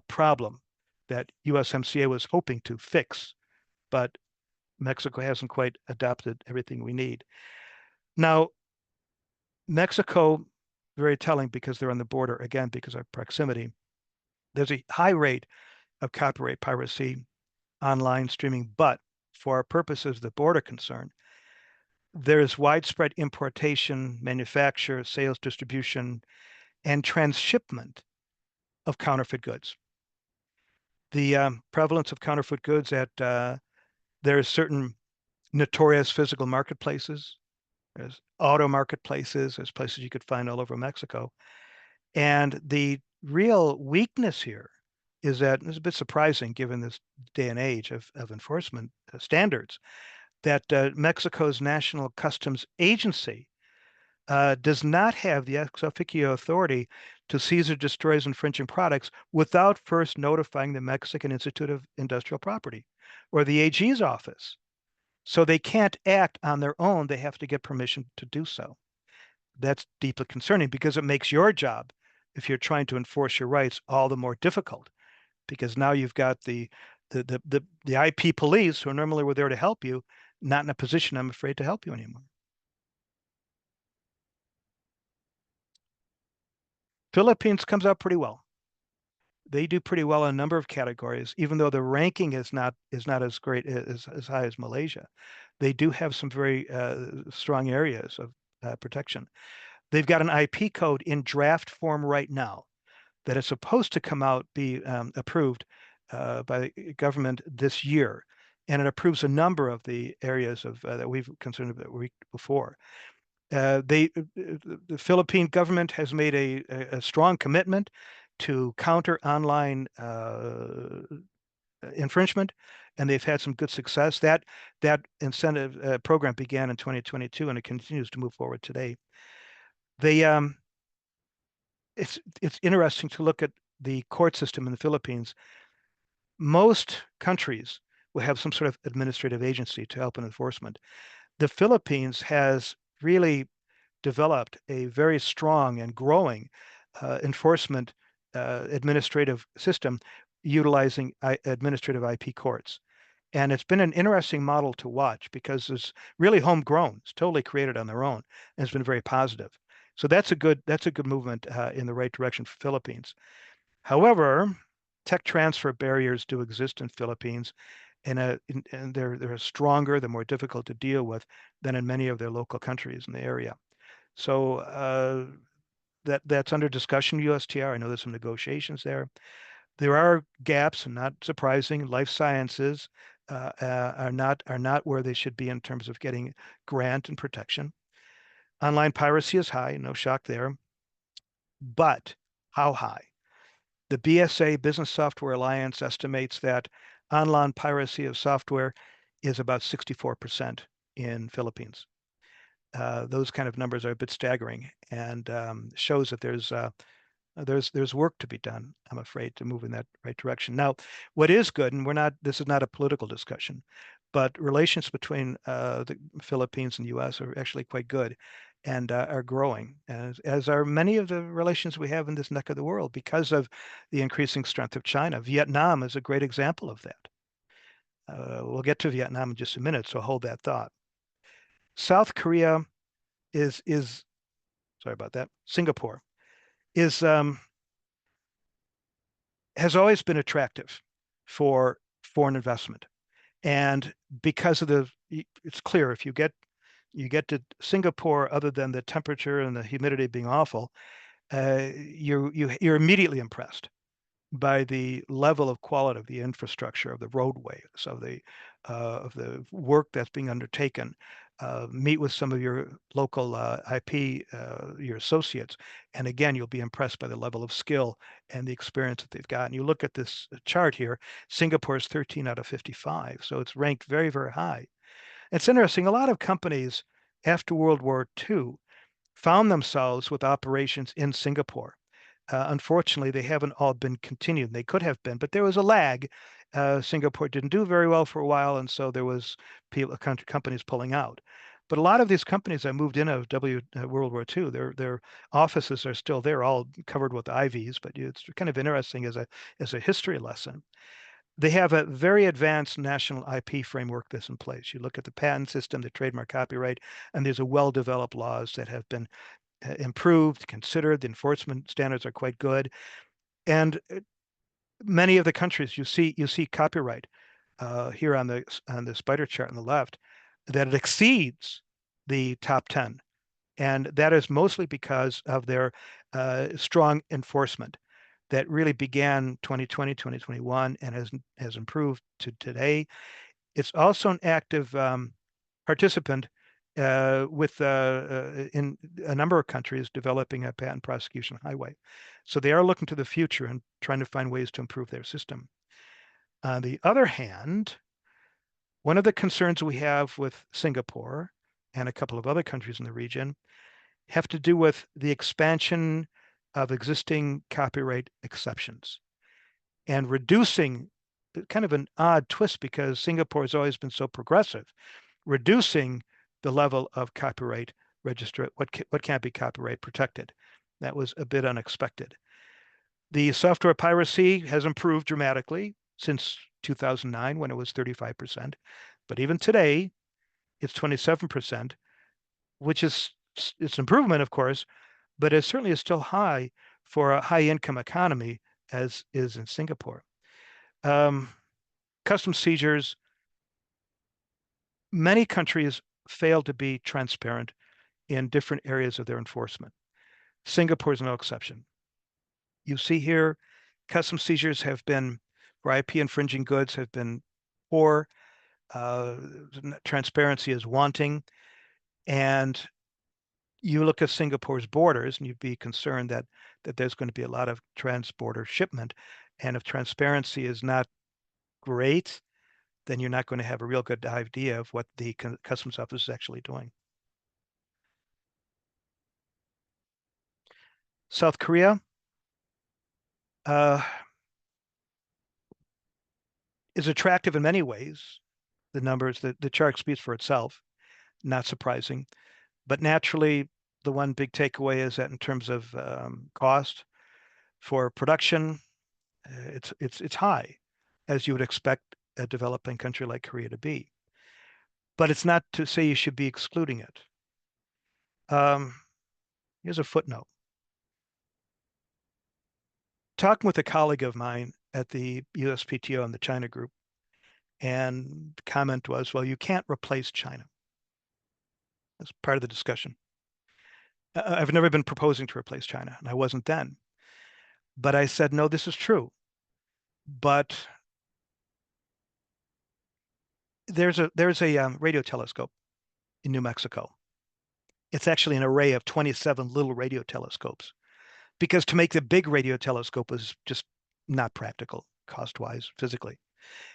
problem that USMCA was hoping to fix, but Mexico hasn't quite adopted everything we need. Now, Mexico, very telling because they're on the border, again, because of proximity. There's a high rate of copyright piracy online streaming, but for our purposes, the border concern, there is widespread importation, manufacture, sales, distribution, and transshipment of counterfeit goods. The prevalence of counterfeit goods there are certain notorious physical marketplaces. There's auto marketplaces. There's places you could find all over Mexico. And the real weakness here is that, and it's a bit surprising given this day and age of enforcement standards, that Mexico's National Customs Agency does not have the ex officio authority to seize or destroy infringing products without first notifying the Mexican Institute of Industrial Property or the AG's office. So they can't act on their own. They have to get permission to do so. That's deeply concerning because it makes your job, if you're trying to enforce your rights, all the more difficult because now you've got the IP police who normally were there to help you, not in a position, I'm afraid, to help you anymore. Philippines comes out pretty well. They do pretty well in a number of categories, even though the ranking is not as great as high as Malaysia. They do have some very strong areas of protection. They've got an IP code in draft form right now that is supposed to come out, be approved by the government this year. And it approves a number of the areas of that we've concerned about before. The Philippine government has made a strong commitment to counter online infringement, and they've had some good success. That incentive program began in 2022, and it continues to move forward today. They it's interesting to look at the court system in the Philippines. Most countries will have some sort of administrative agency to help in enforcement. The Philippines has really developed a very strong and growing enforcement administrative system utilizing administrative IP courts. And it's been an interesting model to watch because it's really homegrown. It's totally created on their own, and it's been very positive. So that's a good movement in the right direction for Philippines. However, tech transfer barriers do exist in Philippines, and they're stronger, they're more difficult to deal with than in many of their local countries in the area. So that's under discussion, USTR. I know there's some negotiations there. There are gaps, and not surprising. Life sciences are not where they should be in terms of getting grant and protection. Online piracy is high, no shock there. But how high? The BSA, Business Software Alliance, estimates that online piracy of software is about 64% in Philippines. Those kind of numbers are a bit staggering and shows that there's work to be done, I'm afraid, to move in that right direction. Now, what is good, and this is not a political discussion, but relations between the Philippines and the US are actually quite good and are growing, as are many of the relations we have in this neck of the world because of the increasing strength of China. Vietnam is a great example of that. We'll get to Vietnam in just a minute, so hold that thought. South Korea is sorry about that. Singapore is has always been attractive for foreign investment, and because of it's clear if you get to Singapore, other than the temperature and the humidity being awful, you're immediately impressed by the level of quality of the infrastructure, of the roadways, of the work that's being undertaken. Meet with some of your local IP, your associates, and again, you'll be impressed by the level of skill and the experience that they've got. And you look at this chart here, Singapore is 13 out of 55, so it's ranked very, very high. It's interesting, a lot of companies after World War II found themselves with operations in Singapore. Unfortunately, they haven't all been continued. They could have been, but there was a lag. Singapore didn't do very well for a while, and so there was companies pulling out. But a lot of these companies that moved in of World War II, their offices are still there, all covered with IVs. But it's kind of interesting as a history lesson. They have a very advanced national IP framework that's in place. You look at the patent system, the trademark copyright, and there's a well-developed laws that have been improved, considered. The enforcement standards are quite good, and many of the countries you see copyright here on the spider chart on the left that it exceeds the top 10, and that is mostly because of their strong enforcement that really began 2020, 2021, and has improved to today. It's also an active participant in a number of countries developing a patent prosecution highway. So they are looking to the future and trying to find ways to improve their system. On the other hand, one of the concerns we have with Singapore and a couple of other countries in the region have to do with the expansion of existing copyright exceptions and reducing, kind of an odd twist because Singapore has always been so progressive, reducing the level of copyright register, what can't be copyright protected. That was a bit unexpected. The software piracy has improved dramatically since 2009 when it was 35%. But even today, it's 27%, which is it's improvement, of course, but it certainly is still high for a high income economy as is in Singapore. Um, Custom seizures, many countries fail to be transparent in different areas of their enforcement. Singapore is no exception. You see here, custom seizures have been, for IP infringing goods, have been poor. Uh, Transparency is wanting. And you look at Singapore's borders and you'd be concerned that there's going to be a lot of trans-border shipment. And if transparency is not great, then you're not going to have a real good idea of what the customs office is actually doing. South Korea uh, is attractive in many ways. The numbers, the chart speaks for itself, not surprising. But naturally, the one big takeaway is that in terms of cost for production, it's high, as you would expect a developing country like Korea to be. But it's not to say you should be excluding it. Um, Here's a footnote. Talking with a colleague of mine at the USPTO and the China group, and the comment was, well, you can't replace China. That's part of the discussion. I've never been proposing to replace China, and I wasn't then. But I said, no, this is true. But there's a radio telescope in New Mexico. It's actually an array of 27 little radio telescopes because to make the big radio telescope was just not practical cost-wise, physically.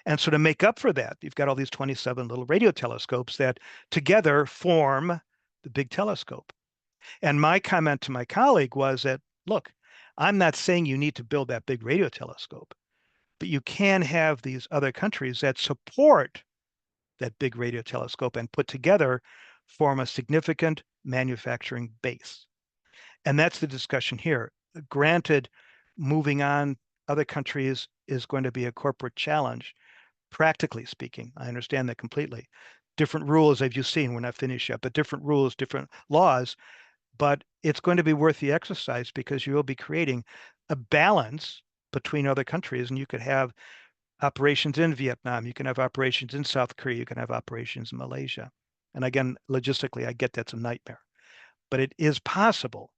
And so to make up for that, you've got all these 27 little radio telescopes that together form the big telescope. And my comment to my colleague was that, look, I'm not saying you need to build that big radio telescope, but you can have these other countries that support that big radio telescope and put together form a significant manufacturing base. And that's the discussion here. Granted, moving on other countries is going to be a corporate challenge, practically speaking. I understand that completely. Different rules, as you've seen, we're not finished yet, but different rules, different laws. But it's going to be worth the exercise because you will be creating a balance between other countries, and you could have operations in Vietnam, you can have operations in South Korea, you can have operations in Malaysia. And again, logistically, I get that's a nightmare, but it is possible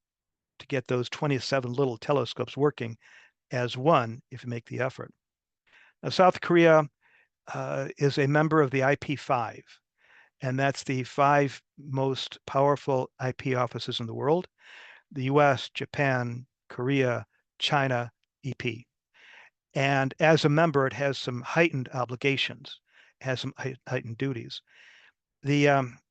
to get those 27 little telescopes working as one if you make the effort. Now, South Korea is a member of the IP5, and that's the 5 most powerful IP offices in the world: the US, Japan, Korea, China, EP. And as a member, it has some heightened obligations, has some heightened duties. The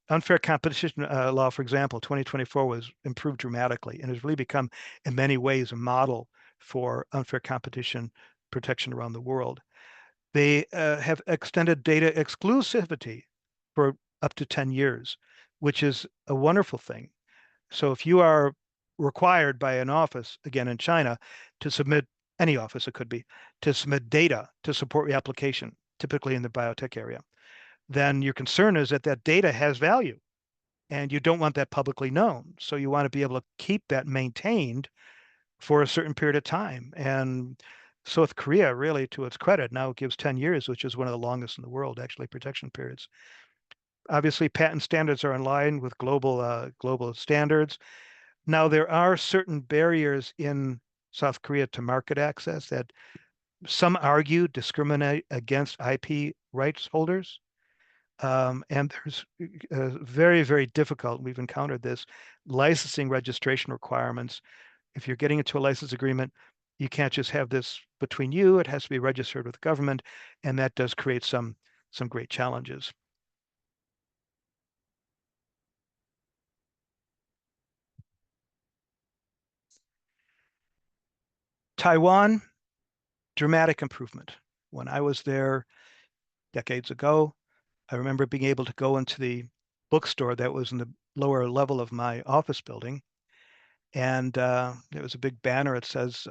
unfair competition law, for example, 2024 was improved dramatically and has really become, in many ways, a model for unfair competition protection around the world. They have extended data exclusivity for up to 10 years, which is a wonderful thing. So if you are required by an office, again in China, to submit, any office it could be, to submit data to support your application, typically in the biotech area, then your concern is that that data has value and you don't want that publicly known. So you want to be able to keep that maintained for a certain period of time. And South Korea, really, to its credit, now gives 10 years, which is one of the longest in the world, actually, protection periods. Obviously, patent standards are in line with global standards. Now, there are certain barriers in South Korea to market access that some argue discriminate against IP rights holders. And there's very, very difficult, we've encountered this, licensing registration requirements. If you're getting into a license agreement, you can't just have this between you. It has to be registered with the government, and that does create some great challenges. Taiwan, dramatic improvement. When I was there decades ago, I remember being able to go into the bookstore that was in the lower level of my office building, and there was a big banner. It says,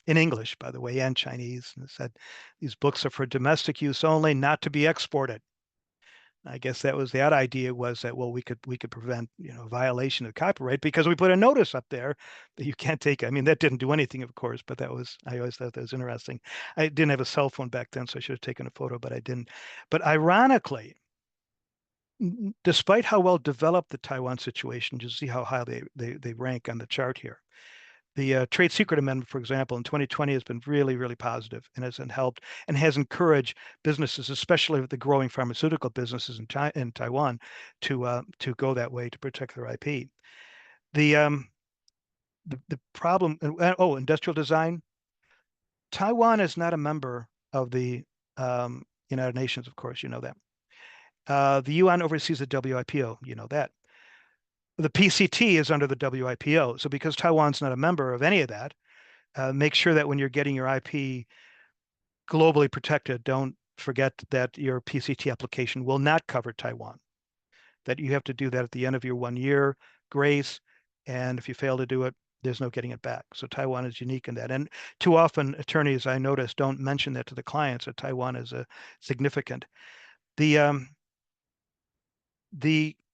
in English, by the way, and Chinese, and it said, "These books are for domestic use only, not to be exported." I guess that idea was that, well, we could prevent, violation of copyright because we put a notice up there that you can't take. I mean, that didn't do anything, of course, but I always thought that was interesting. I didn't have a cell phone back then, so I should have taken a photo, but I didn't. But ironically, despite how well developed the Taiwan situation, you see how high they rank on the chart here. The Trade Secret Amendment, for example, in 2020 has been really, really positive and has helped and has encouraged businesses, especially the growing pharmaceutical businesses in Taiwan, to go that way to protect their IP. The problem, industrial design. Taiwan is not a member of the United Nations, of course, you know that. The UN oversees the WIPO, you know that. The PCT is under the WIPO. So because Taiwan's not a member of any of that, make sure that when you're getting your IP globally protected, don't forget that your PCT application will not cover Taiwan, that you have to do that at the end of your 1 year grace. And if you fail to do it, there's no getting it back. So Taiwan is unique in that. And too often attorneys, I notice, don't mention that to the clients, that Taiwan is a significant. The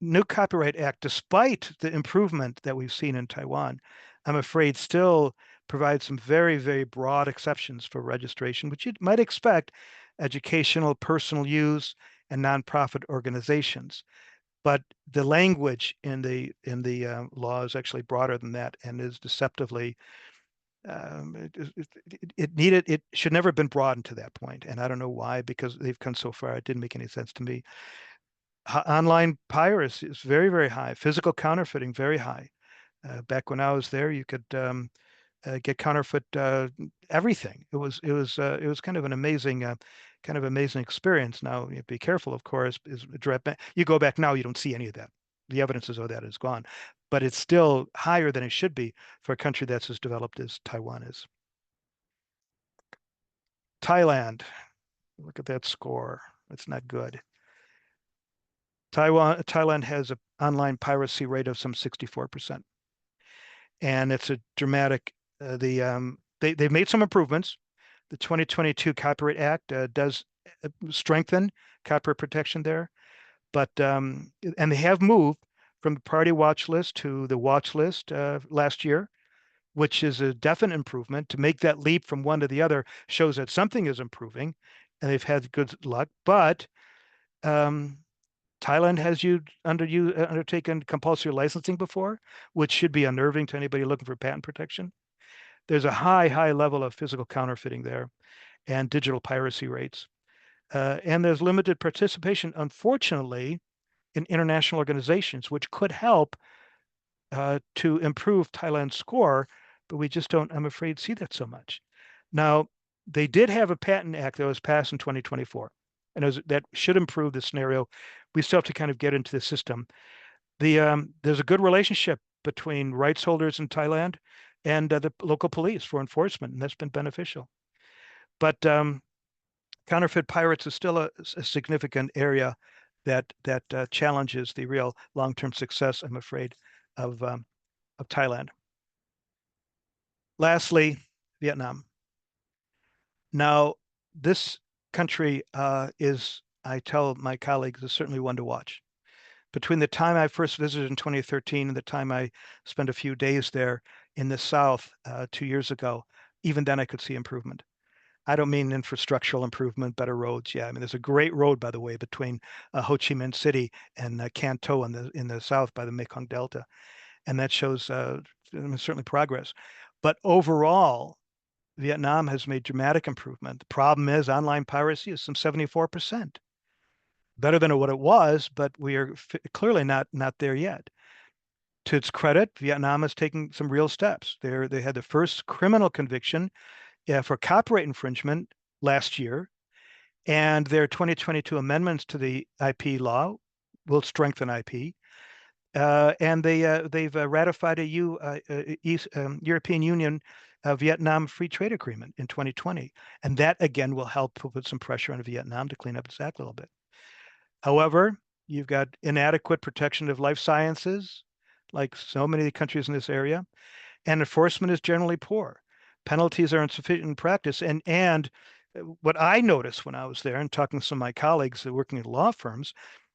new Copyright Act, despite the improvement that we've seen in Taiwan, I'm afraid still provides some very, very broad exceptions for registration, which you might expect: educational, personal use, and nonprofit organizations. But the language in the law is actually broader than that and is deceptively. It should never have been broadened to that point, and I don't know why, because they've come so far. It didn't make any sense to me. Online piracy is very, very high. Physical counterfeiting, very high. Back when I was there, you could get counterfeit everything. It was kind of an amazing experience. Now, you be careful, of course. You go back now, you don't see any of that. The evidences of that is gone, but it's still higher than it should be for a country that's as developed as Taiwan is. Thailand, look at that score. It's not good. Thailand has an online piracy rate of some 64%, and it's a dramatic. They've made some improvements. The 2022 Copyright Act does strengthen copyright protection there, but and they have moved from the party watch list to the watch list last year, which is a definite improvement. To make that leap from one to the other shows that something is improving, and they've had good luck. But um, Thailand has undertaken compulsory licensing before, which should be unnerving to anybody looking for patent protection. There's a high level of physical counterfeiting there and digital piracy rates. And there's limited participation, unfortunately, in international organizations, which could help to improve Thailand's score, but we just don't, I'm afraid, see that so much. Now, they did have a patent act that was passed in 2024, and that should improve the scenario. We still have to kind of get into the system. There's a good relationship between rights holders in Thailand and the local police for enforcement, and that's been beneficial. But counterfeit pirates is still a significant area that challenges the real long-term success, I'm afraid, of Thailand. Lastly, Vietnam. Now, this country is, I tell my colleagues, is certainly one to watch. Between the time I first visited in 2013 and the time I spent a few days there in the South 2 years ago, even then I could see improvement. I don't mean infrastructural improvement, better roads. Yeah, I mean, there's a great road, by the way, between Ho Chi Minh City and Can Tho in the south by the Mekong Delta, and that shows certainly progress. But overall, Vietnam has made dramatic improvement. The problem is online piracy is some 74%. Better than what it was, but we are clearly not there yet. To its credit, Vietnam is taking some real steps. They had the first criminal conviction for copyright infringement last year, and their 2022 amendments to the IP law will strengthen IP. And they've ratified a European Union a Vietnam Free Trade Agreement in 2020. And that, again, will help put some pressure on Vietnam to clean up its act a little bit. However, you've got inadequate protection of life sciences, like so many countries in this area, and enforcement is generally poor. Penalties are insufficient in practice. And what I noticed when I was there and talking to some of my colleagues working at law firms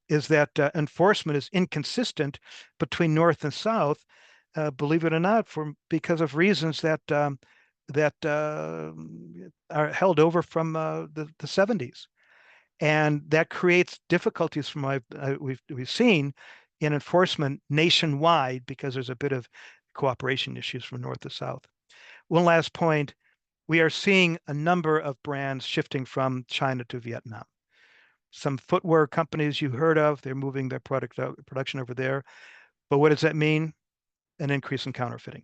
is that enforcement is inconsistent between North and South, believe it or not, because of reasons that are held over from the 70s. And that creates difficulties from we've seen in enforcement nationwide because there's a bit of cooperation issues from north to south. One last point, we are seeing a number of brands shifting from China to Vietnam. Some footwear companies you heard of, they're moving their production over there. But what does that mean? An increase in counterfeiting.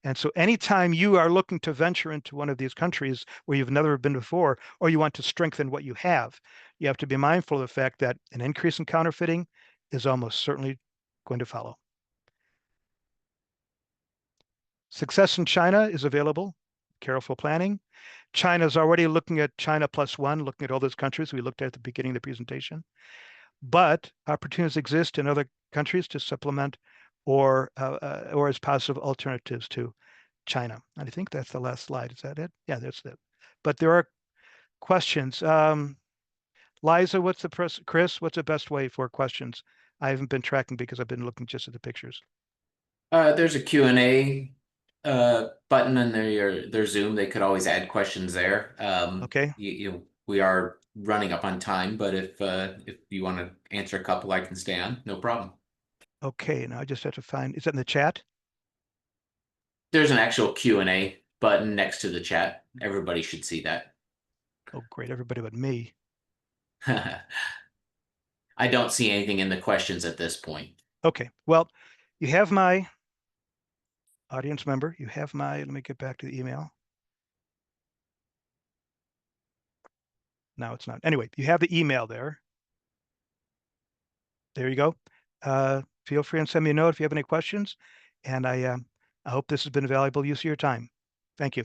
And so anytime you are looking to venture into one of these countries where you've never been before, or you want to strengthen what you have to be mindful of the fact that an increase in counterfeiting is almost certainly going to follow. Success in China is available, careful planning. China is already looking at China +1, looking at all those countries we looked at the beginning of the presentation. But opportunities exist in other countries to supplement or as positive alternatives to China. And I think that's the last slide. Is that it? Yeah, that's it. But there are questions. Liza, Chris, what's the best way for questions? I haven't been tracking because I've been looking just at the pictures. There's a Q&A button in their Zoom. They could always add questions there. Okay. We are running up on time, but if you want to answer a couple, I can stay on. No problem. Okay, now I just have to find, is that in the chat? There's an actual Q&A button next to the chat. Everybody should see that. Oh, great. Everybody but me. I don't see anything in the questions at this point. Okay. Well, you have my audience member. You have my, let me get back to the email. No, it's not. Anyway, you have the email there. There you go. Feel free and send me a note if you have any questions. And I hope this has been a valuable use of your time. Thank you.